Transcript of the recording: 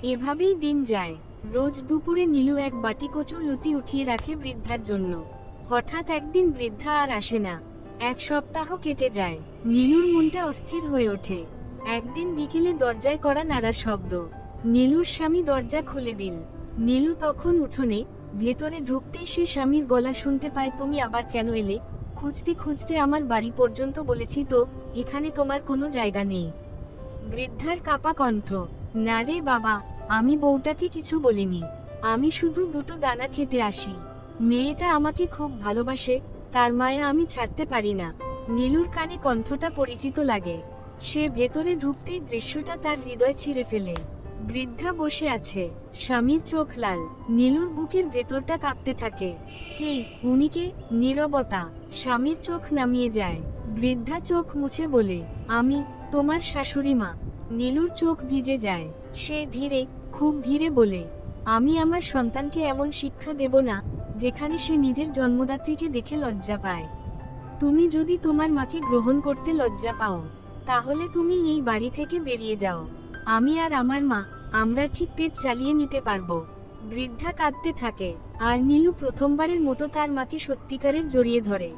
এভাবেই দিন যায়। রোজ দুপুরে নীলু এক বাটি কচুর লুচি উঠিয়ে রাখে বৃদ্ধার জন্য। হঠাৎ একদিন বৃদ্ধা আর আসে না। এক সপ্তাহ কেটে যায়। নীলুর মনটা অস্থির হয়ে ওঠে। একদিন বিকেলে দরজায় কড়া নাড়ার শব্দ। নীলুর স্বামী দরজা খুলে দিল। নীলু তখন উঠোনে। ভেতরে ঢুকতেই সে স্বামীর গলা শুনতে পায়, তুমি আবার কেন এলে? খুঁজতে খুঁজতে আমার বাড়ি পর্যন্ত বলেছি তো, এখানে তোমার কোনো জায়গা নেই। বৃদ্ধার কাপা কণ্ঠ, না রে বাবা, আমি বউটাকে কিছু বলিনি। আমি শুধু দুটো দানা খেতে আসি। মেয়েটা আমাকে খুব ভালোবাসে, তার মায়া আমি ছাড়তে পারি না। নীলুর কানে কণ্ঠটা পরিচিত লাগে। সে ভেতরে ঢুকতেই দৃশ্যটা তার হৃদয় ছিঁড়ে ফেলে। বৃদ্ধা বসে আছে, স্বামীর চোখ লাল। নীলুর বুকের ভেতরটা কাঁপতে থাকে। কে উনি? কে? নীরবতা। স্বামীর চোখ নামিয়ে যায়। বৃদ্ধা চোখ মুছে বলে, আমি তোমার শাশুড়ি মা। নীলুর চোখ ভিজে যায়। সে ধীরে, খুব ধীরে বলে, আমি আমার সন্তানকে এমন শিক্ষা দেব না যেখানে সে নিজের জন্মদাত্রীকে দেখে লজ্জা পায়। তুমি যদি তোমার মাকে গ্রহণ করতে লজ্জা পাও, তাহলে তুমি এই বাড়ি থেকে বেরিয়ে যাও। আমি আর আমার মা, আমরা ঠিক পেট চালিয়ে নিতে পারবো। বৃদ্ধা কাঁদতে থাকে। আর নীলু প্রথমবারের মতো তার মাকে সত্যিকারের জড়িয়ে ধরে।